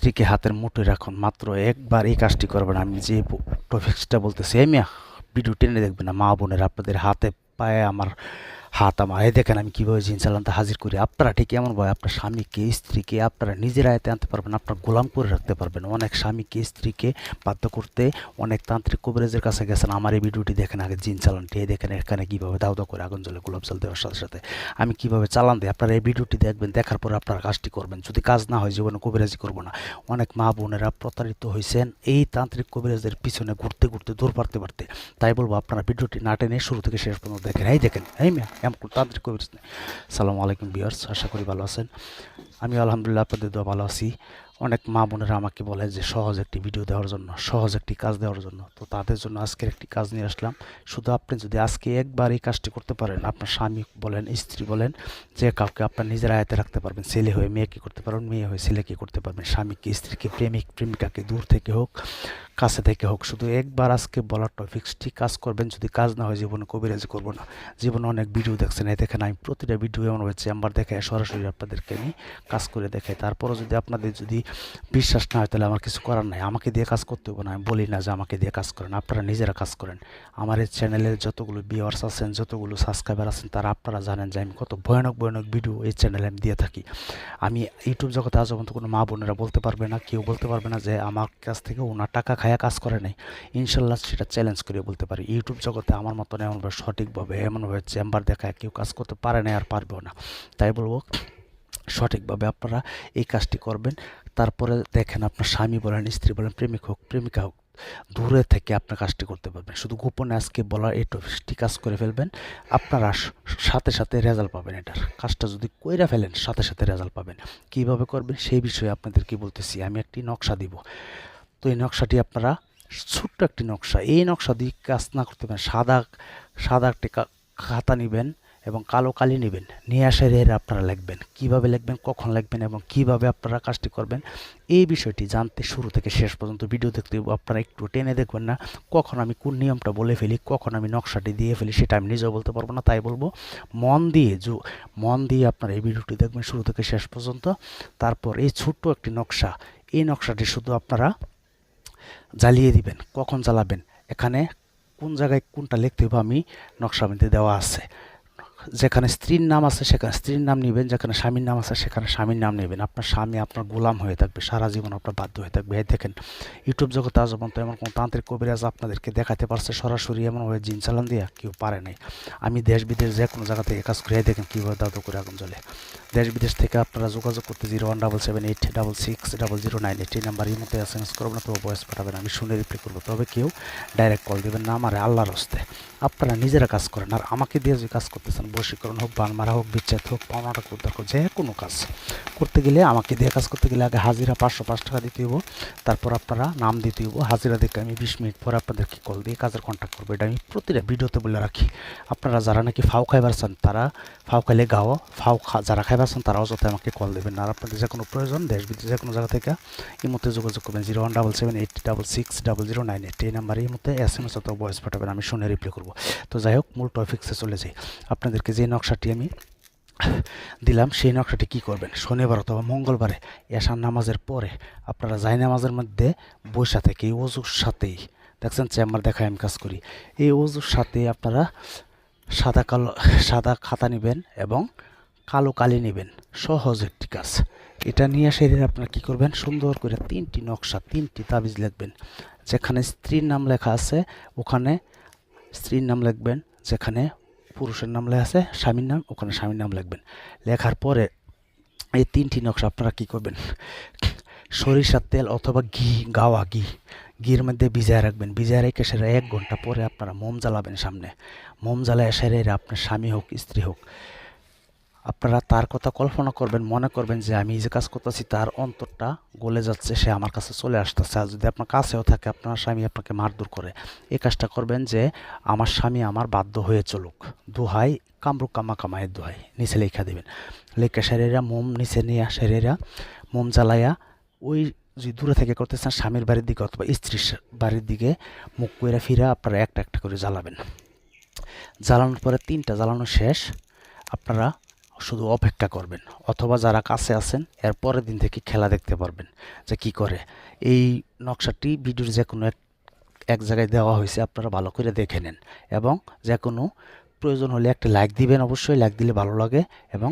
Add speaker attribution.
Speaker 1: স্ত্রীকে হাতের মুঠোয় রাখুন, মাত্র একবার এই কাজটি করবেন। আমি যে টপিক্সটা বলতেছি, এই মিয়া ভিডিও টেনে দেখবেন না মা বোনের, আপনাদের হাতে পায়ে আমার হাত আমার, এই দেখেন আমি কীভাবে জিন চালানতে হাজির করি। আপনারা ঠিক এমনভাবে আপনার স্বামীকে স্ত্রীকে আপনারা নিজের আয়ত্তে আনতে পারবেন, আপনার গোলাম করে রাখতে পারবেন। অনেক স্বামীকে স্ত্রীকে বাধ্য করতে অনেক তান্ত্রিক কবিরাজের কাছে গেছেন। আমার এই ভিডিওটি দেখেন আগে, জিন চালানটি এই দেখেন, এখানে কীভাবে দাউ দাউ করে আগুন জ্বলে, গোলাপ জল দেওয়ার সাথে সাথে আমি কীভাবে চালান দিই। আপনারা এই ভিডিওটি দেখবেন, দেখার পরে আপনারা কাজটি করবেন। যদি কাজ না হয় জীবনে কবিরাজি করবো না। অনেক মা বোনেরা প্রতারিত হয়েছেন এই তান্ত্রিক কবিরাজদের পিছনে ঘুরতে ঘুরতে দূর পারতে পারতে। তাই বলবো আপনারা ভিডিওটি না টেনে শুরু থেকে শেষ পর্যন্ত দেখেন। এই দেখেন, এই মিয়া এমন তান্ত্রিক কবিরাজ। সালামু আলাইকুম ভিউয়ার্স, আশা করি ভালো আছেন। আমি আলহামদুলিল্লাহ আপনাদের দোয়া ভালো আছি। অনেক মা বোনেরা আমাকে বলে যে সহজ একটি ভিডিও দেওয়ার জন্য, সহজ একটি কাজ দেওয়ার জন্য। তো তাদের জন্য আজকের একটি কাজ নিয়ে আসলাম। শুধু আপনি যদি আজকে একবার এই কাজটি করতে পারেন, আপনার স্বামী বলেন, স্ত্রী বলেন, যে কাউকে আপনার নিজের আয়ত্তে রাখতে পারবেন। ছেলে হয়ে মেয়েকে করতে পারবেন, মেয়ে হয়ে ছেলেকে করতে পারবেন, স্বামীকে স্ত্রীকে, প্রেমিক প্রেমিকাকে, দূর থেকে হোক কাছে থেকে হোক, শুধু একবার আজকে বলার টপিক্সটি কাজ করবেন। যদি কাজ না হয় জীবনে কবিরাজি করবো না। জীবনে অনেক ভিডিও দেখছেন, এই দেখেন আমি প্রতিটা ভিডিও এমন হয়েছে চেম্বার দেখায় সরাসরি আপনাদেরকে আমি কাজ করে দেখাই। তারপরও যদি আপনাদের যদি বিশ্বাস না হয় তাহলে আমার কিছু করার নাই, আমাকে দিয়ে কাজ করতে হবে না। আমি বলি না যে আমাকে দিয়ে কাজ করেন, আপনারা নিজেরা কাজ করেন। আমার এই চ্যানেলের যতগুলো ভিউয়ার্স আছেন, যতগুলো সাবস্ক্রাইবার আছেন, তারা আপনারা জানেন যে আমি কত ভয়ানক ভয়ানক ভিডিও এই চ্যানেলে আমি দিয়ে থাকি। আমি ইউটিউব জগতে আজ পর্যন্ত কোনো মা বোনেরা বলতে পারবে না, কেউ বলতে পারবে না যে আমার কাছ থেকে ওনার টাকা খায়া কাজ করে নাই। ইনশাল্লাহ সেটা চ্যালেঞ্জ করে বলতে পারি। ইউটিউব জগতে আমার মতন এমনভাবে সঠিকভাবে এমনভাবে চেম্বার দেখায় কেউ কাজ করতে পারে না আর পারবেও না। তাই বলবো সঠিকভাবে আপনারা এই কাজটি করবেন। তারপরে দেখেন আপনার স্বামী বলেন, স্ত্রী বলেন, প্রেমিক হোক প্রেমিকা হোক, দূরে থেকে আপনার কাজটি করতে পারবেন। শুধু গোপনে আজকে বলার এই টপিকটি কাজ করে ফেলবেন, আপনারা সাথে সাথে রেজাল্ট পাবেন। এটার কাজটা যদি কইরা ফেলেন সাথে সাথে রেজাল্ট পাবেন। কিভাবে করবেন সেই বিষয়ে আপনাদেরকে বলতেছি। আমি একটি নকশা দিব। তো এই নকশাটি আপনারা, ছোট্ট একটি নকশা, এই নকশা দিয়ে কাজ না করতে পারেন, সাদা সাদা একটি খাতা নেবেন এবং কালো কালি নেবেন, নিয়ে আসে এর আপনারা লিখবেন। কিভাবে লিখবেন, কখন লিখবেন এবং কিভাবে আপনারা কাজটি করবেন, এই বিষয়টি জানতে শুরু থেকে শেষ পর্যন্ত ভিডিও দেখতে হবে। আপনারা একটু টেনে দেখবেন না। কখন আমি কোন নিয়মটা বলে ফেলি, কখন আমি নকশাটি দিয়ে ফেলি, সেটা আমি নিজেও বলতে পারবো না। তাই বলবো মন দিয়ে আপনারা এই ভিডিওটি দেখবেন শুরু থেকে শেষ পর্যন্ত। তারপর এই ছোট্ট একটি নকশা, এই নকশাটি শুধু আপনারা জ্বালিয়ে দিবেন। কখন জ্বালাবেন, এখানে কোন জায়গায় কোনটা লিখতে হবে আমি নকশার মধ্যে দেওয়া আছে। যেখানে স্ত্রীর নাম আছে সেখানে স্ত্রীর নাম নেবেন, যেখানে স্বামীর নাম আছে সেখানে স্বামীর নাম নেবেন। আপনার স্বামী আপনার গোলাম হয়ে থাকবে, সারা জীবন আপনার বাধ্য হয়ে থাকবে। এই দেখেন, ইউটিউব জগতে আজ পর্যন্ত এমন কোনো তান্ত্রিক কবিরাজ আপনাদেরকে দেখাতে পারছে সরাসরি এমনভাবে জিন চালান দিয়ে? কেউ পারে নাই। আমি দেশ বিদেশ যে কোনো জায়গা থেকে কাজ করে দেখেন কীভাবে দাদু করে আগুন জ্বলে। দেশ বিদেশ থেকে আপনারা যোগাযোগ করতে 017786000988 এই নাম্বার এই মতো SMS করবেন না, তবে ভয়েস পাঠাবেন, আমি শুনে রিপ্লাই করবো। তবে কেউ ডাইরেক্ট কল দেবেন না আমার, আল্লাহর হস্তে। আপনারা নিজেরা কাজ করেন। আর আমাকে দিয়ে যে কাজ করতেছেন, বশীকরণ হোক, বান মারা হোক, বিচ্ছেদ হোক, পাওনা টাকা উদ্ধার হোক, যে কোনো কাজ করতে গেলে, আমাকে দিয়ে কাজ করতে গেলে আগে হাজিরা 505 টাকা দিতে হইব। তারপর আপনারা নাম দিতে হইব। হাজিরা দেখে আমি 20 মিনিট পরে আপনাদেরকে কল দিয়ে কাজের কন্ট্যাক্ট করবো। এটা আমি প্রতিটা ভিডিওতে বলে রাখি। আপনারা যারা নাকি ফাও খাইবার চান, তারা ফাও খাইলে গাও, যারা খাইবার চান তারা অযথা আমাকে কল দেবেন না। আর আপনাদের যে কোনো প্রয়োজন দেশ বিদেশ যে কোনো জায়গা থেকে এই মধ্যে যোগাযোগ করবেন 017786000988 এই নাম্বারে এই মধ্যে SMS অথবা ভয়েস পাঠাবেন, আমি শুনে রিপ্লাই করবো। তো যাই হোক, মূল টপিক্সে চলে যাই। আপনাদেরকে যে নকশাটি আমি দিলাম সেই নকশাটি কী করবেন, শনিবার অথবা মঙ্গলবারে এশার নামাজের পরে আপনারা জায় নামাজের মধ্যে বৈশা থেকে এই ওযুর সাথেই, দেখছেন চেম্বার দেখায় আমি কাজ করি, এই ওযুর সাথে আপনারা সাদা খাতা নেবেন এবং কালো কালি নেবেন। সহজ একটি কাজ। এটা নিয়ে এসে আপনারা কী করবেন, সুন্দর করে 3টি নকশা, 3টি তাবিজ লিখবেন। যেখানে স্ত্রীর নাম লেখা আছে ওখানে স্ত্রীর নাম লিখবেন, যেখানে পুরুষের নাম লেখা আছে স্বামীর নাম ওখানে স্বামীর নাম লিখবেন। লেখার পরে এই 3টি নকশা আপনারা কী করবেন, সরিষার তেল অথবা ঘির মধ্যে ভিজায় রাখবেন। ভিজায় রেখে সেটা 1 ঘন্টা পরে আপনারা মোম জ্বালাবেন। সামনে মোম জ্বালায় সেরে আপনার স্বামী হোক স্ত্রী হোক, আপনারা তার কথা কল্পনা করবেন, মনে করবেন যে আমি যে কাজ করতেছি তার অন্তরটা গলে যাচ্ছে, সে আমার কাছে চলে আসতেছে। আর যদি আপনার কাছেও থাকে, আপনার স্বামী আপনাকে মারধর করে, এই কাজটা করবেন যে আমার স্বামী আমার বাধ্য হয়ে চলুক, দোহাই কামরুক কামা কামায়ের দোহাই, নিচে লেখা দেবেন। লেখা সেরেরা মোম নিচে নিয়ে সেরেরা মোম জ্বালাইয়া ওই যদি দূরে থেকে করতেছেন স্বামীর বাড়ির দিকে অথবা স্ত্রীর বাড়ির দিকে মুখ কইরা ফিরা আপনারা একটা করে জ্বালাবেন। জ্বালানোর পরে 3টা জ্বালানো শেষ, আপনারা শুধু অপেক্ষা করবেন, অথবা যারা কাছে আছেন এর পরের দিন থেকে খেলা দেখতে পারবেন যে কি করে। এই নকশাটি ভিডিওর যে কোনো এক জায়গায় দেওয়া হয়েছে, আপনারা ভালো করে দেখে নেন এবং যে কোনো প্রয়োজন হলে একটা লাইক দিবেন, অবশ্যই লাইক দিলে ভালো লাগে, এবং